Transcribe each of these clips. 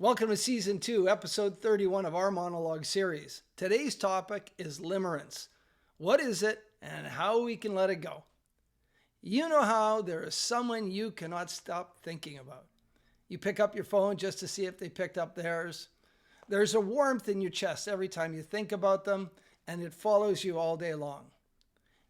Welcome to Season 2, Episode 31 of our monologue series. Today's topic is limerence. What is it and how we can let it go? You know how there is someone you cannot stop thinking about. You pick up your phone just to see if they picked up theirs. There's a warmth in your chest every time you think about them, and it follows you all day long.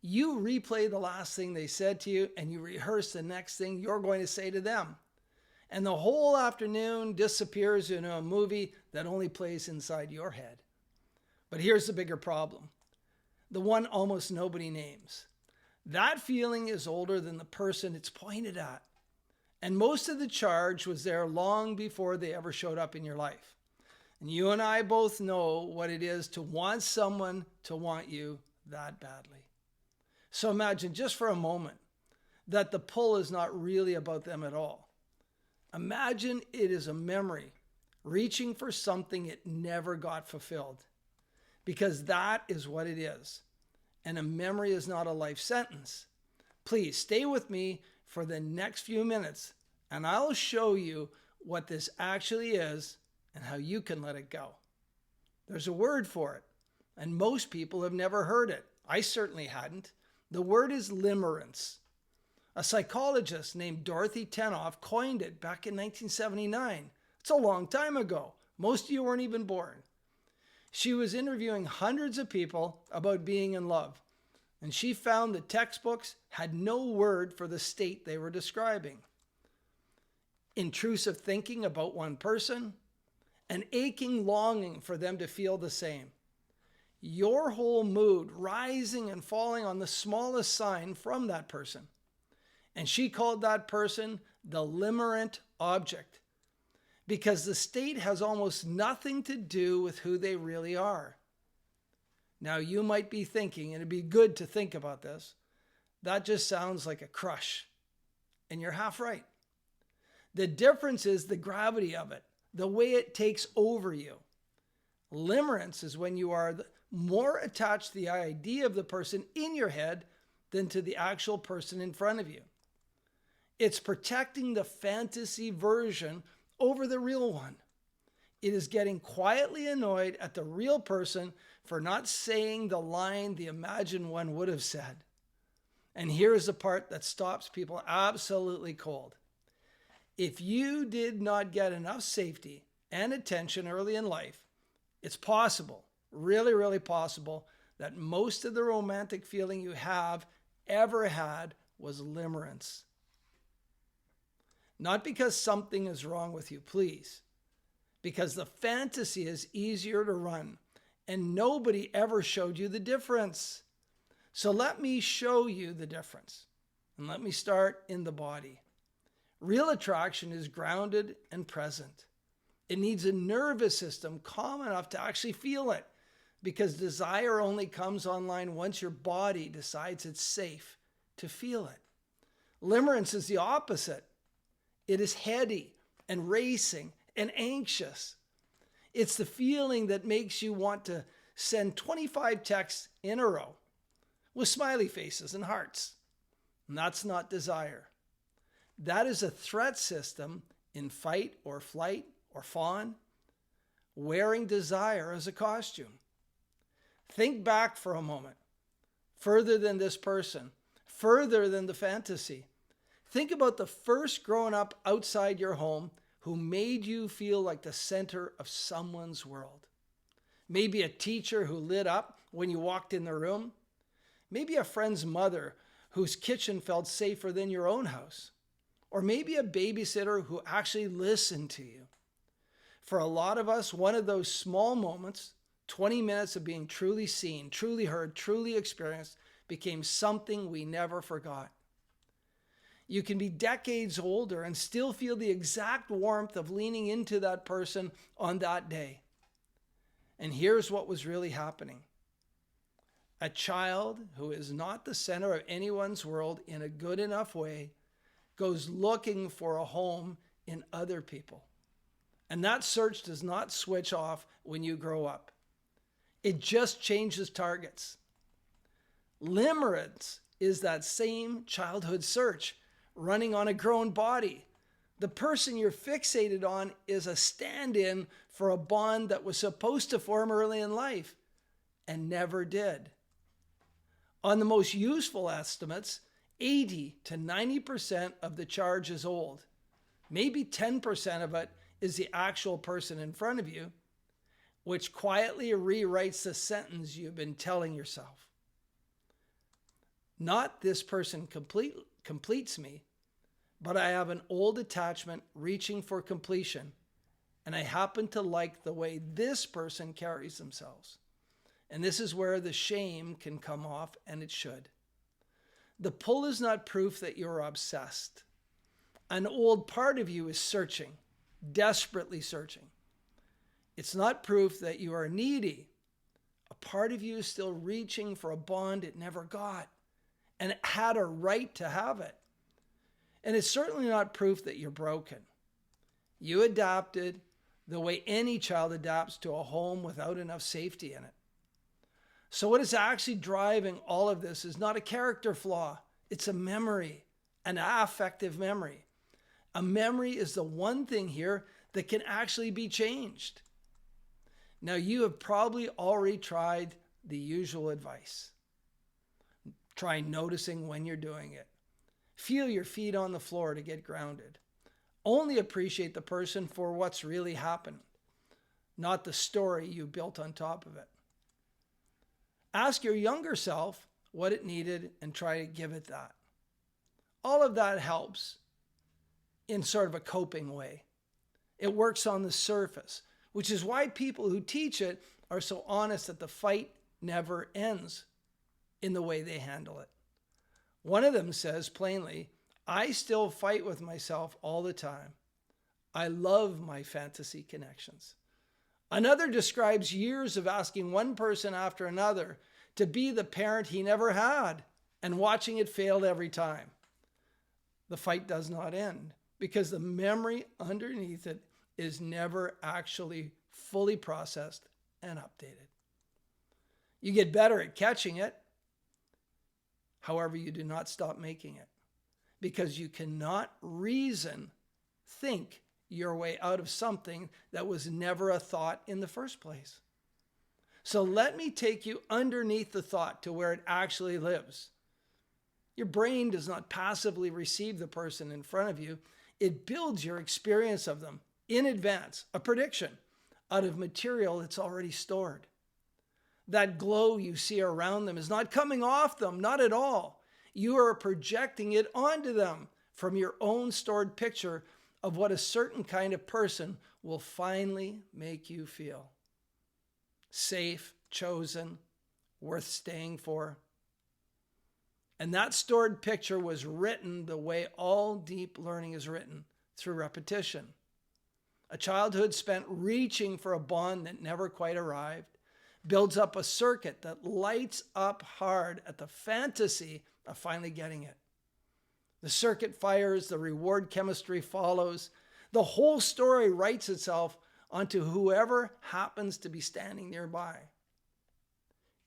You replay the last thing they said to you, and you rehearse the next thing you're going to say to them. And the whole afternoon disappears into a movie that only plays inside your head. But here's the bigger problem. The one almost nobody names. That feeling is older than the person it's pointed at. And most of the charge was there long before they ever showed up in your life. And you and I both know what it is to want someone to want you that badly. So imagine just for a moment that the pull is not really about them at all. Imagine it is a memory reaching for something it never got fulfilled, because that is what it is. And a memory is not a life sentence. Please stay with me for the next few minutes, and I'll show you what this actually is and how you can let it go. There's a word for it, and most people have never heard it. I certainly hadn't. The word is limerence. A psychologist named Dorothy Tenoff coined it back in 1979. It's a long time ago. Most of you weren't even born. She was interviewing hundreds of people about being in love, and she found the textbooks had no word for the state they were describing. Intrusive thinking about one person, an aching longing for them to feel the same. Your whole mood rising and falling on the smallest sign from that person. And she called that person the limerent object, because the state has almost nothing to do with who they really are. Now you might be thinking, and it'd be good to think about this, that just sounds like a crush. And you're half right. The difference is the gravity of it, the way it takes over you. Limerence is when you are more attached to the idea of the person in your head than to the actual person in front of you. It's protecting the fantasy version over the real one. It is getting quietly annoyed at the real person for not saying the line the imagined one would have said. And here's the part that stops people absolutely cold. If you did not get enough safety and attention early in life, it's possible, really, really possible, that most of the romantic feeling you have ever had was limerence. Not because something is wrong with you, please. Because the fantasy is easier to run, and nobody ever showed you the difference. So let me show you the difference. And let me start in the body. Real attraction is grounded and present. It needs a nervous system calm enough to actually feel it, because desire only comes online once your body decides it's safe to feel it. Limerence is the opposite. It is heady and racing and anxious. It's the feeling that makes you want to send 25 texts in a row with smiley faces and hearts. And that's not desire. That is a threat system in fight or flight or fawn, wearing desire as a costume. Think back for a moment, further than this person, further than the fantasy. Think about the first grown-up outside your home who made you feel like the center of someone's world. Maybe a teacher who lit up when you walked in the room. Maybe a friend's mother whose kitchen felt safer than your own house. Or maybe a babysitter who actually listened to you. For a lot of us, one of those small moments, 20 minutes of being truly seen, truly heard, truly experienced, became something we never forgot. You can be decades older and still feel the exact warmth of leaning into that person on that day. And here's what was really happening. A child who is not the center of anyone's world in a good enough way goes looking for a home in other people. And that search does not switch off when you grow up. It just changes targets. Limerence is that same childhood search running on a grown body, The person you're fixated on is a stand-in for a bond that was supposed to form early in life and never did. On the most useful estimates, 80 to 90% of the charge is old. Maybe 10% of it is the actual person in front of you, which quietly rewrites the sentence you've been telling yourself. Not this person completes me, but I have an old attachment reaching for completion, and I happen to like the way this person carries themselves. And this is where the shame can come off, and it should. The pull is not proof that you're obsessed. An old part of you is searching, desperately searching. It's not proof that you are needy. A part of you is still reaching for a bond it never got, and it had a right to have it. And it's certainly not proof that you're broken. You adapted the way any child adapts to a home without enough safety in it. So what is actually driving all of this is not a character flaw. It's a memory, an affective memory. A memory is the one thing here that can actually be changed. Now, you have probably already tried the usual advice. Try noticing when you're doing it. Feel your feet on the floor to get grounded. Only appreciate the person for what's really happened, not the story you built on top of it. Ask your younger self what it needed and try to give it that. All of that helps in sort of a coping way. It works on the surface, which is why people who teach it are so honest that the fight never ends in the way they handle it. One of them says plainly, I still fight with myself all the time. I love my fantasy connections. Another describes years of asking one person after another to be the parent he never had and watching it fail every time. The fight does not end because the memory underneath it is never actually fully processed and updated. You get better at catching it. However, you do not stop making it because you cannot think your way out of something that was never a thought in the first place. So let me take you underneath the thought to where it actually lives. Your brain does not passively receive the person in front of you. It builds your experience of them in advance, a prediction out of material that's already stored. That glow you see around them is not coming off them, not at all. You are projecting it onto them from your own stored picture of what a certain kind of person will finally make you feel. Safe, chosen, worth staying for. And that stored picture was written the way all deep learning is written, through repetition. A childhood spent reaching for a bond that never quite arrived builds up a circuit that lights up hard at the fantasy of finally getting it. The circuit fires, the reward chemistry follows. The whole story writes itself onto whoever happens to be standing nearby.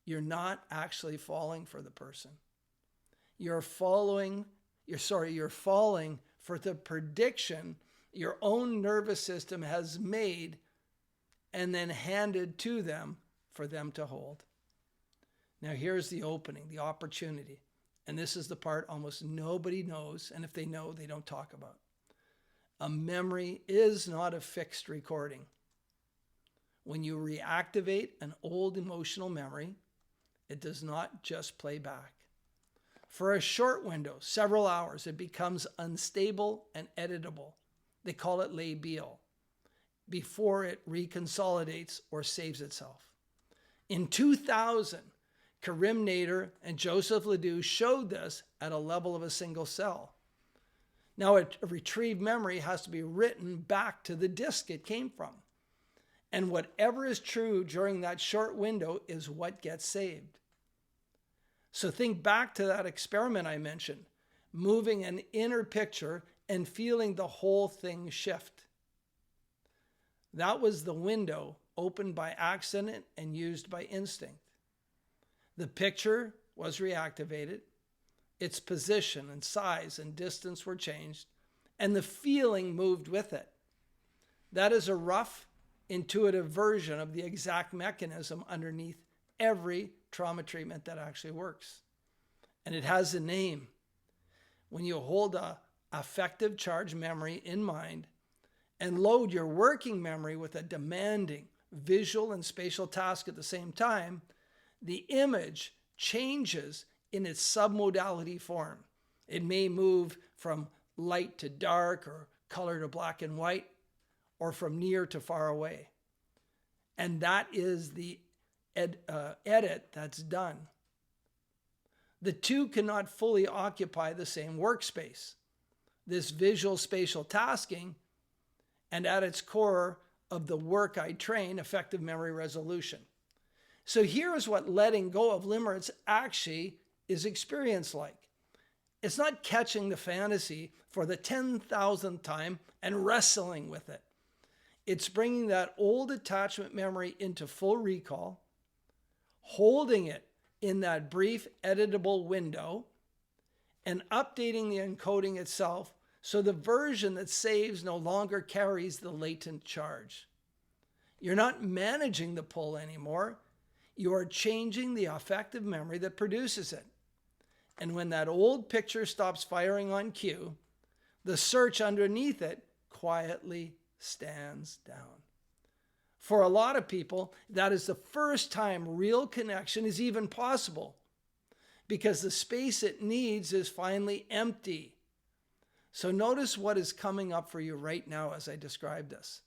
You're not actually falling for the person. You're falling for the prediction your own nervous system has made and then handed to them for them to hold. Now here's the opening, the opportunity. And this is the part almost nobody knows, and if they know, they don't talk about. A memory is not a fixed recording. When you reactivate an old emotional memory, it does not just play back. For a short window, several hours, it becomes unstable and editable. They call it labial, before it reconsolidates or saves itself. In 2000, Karim Nader and Joseph Ledoux showed this at a level of a single cell. Now, a retrieved memory has to be written back to the disk it came from. And whatever is true during that short window is what gets saved. So think back to that experiment I mentioned, moving an inner picture and feeling the whole thing shift. That was the window opened by accident and used by instinct. The picture was reactivated, its position and size and distance were changed, and the feeling moved with it. That is a rough, intuitive version of the exact mechanism underneath every trauma treatment that actually works. And it has a name. When you hold a affective charge memory in mind and load your working memory with a demanding visual and spatial task at the same time, the image changes in its submodality form. It may move from light to dark, or color to black and white, or from near to far away. And that is the edit that's done. The two cannot fully occupy the same workspace. This visual spatial tasking, and at its core of the work I train, affective memory resolution. So here is what letting go of limerence actually is experienced like. It's not catching the fantasy for the 10,000th time and wrestling with it. It's bringing that old attachment memory into full recall, holding it in that brief editable window, and updating the encoding itself so the version that saves no longer carries the latent charge. You're not managing the pull anymore. You are changing the affective memory that produces it. And when that old picture stops firing on cue, the search underneath it quietly stands down. For a lot of people, that is the first time real connection is even possible, because the space it needs is finally empty. So notice what is coming up for you right now as I describe this.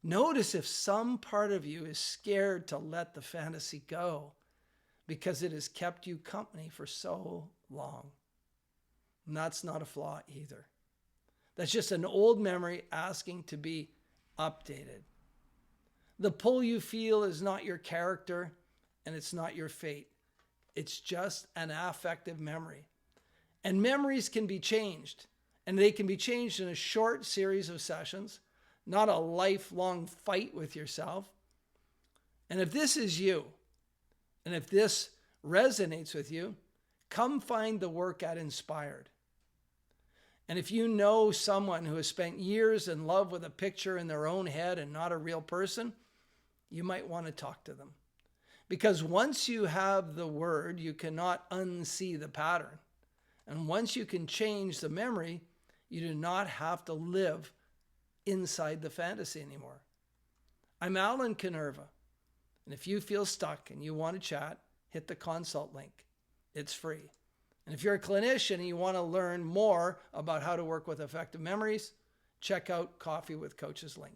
Notice if some part of you is scared to let the fantasy go because it has kept you company for so long. And that's not a flaw either. That's just an old memory asking to be updated. The pull you feel is not your character, and it's not your fate. It's just an affective memory. And memories can be changed, and they can be changed in a short series of sessions, not a lifelong fight with yourself. And if this is you, and if this resonates with you, come find the work at Inspired. And if you know someone who has spent years in love with a picture in their own head and not a real person, you might want to talk to them. Because once you have the word, you cannot unsee the pattern. And once you can change the memory, you do not have to live inside the fantasy anymore. I'm Alan Canerva. And if you feel stuck and you want to chat, hit the consult link. It's free. And if you're a clinician and you want to learn more about how to work with affective memories, check out Coffee with Coach's link.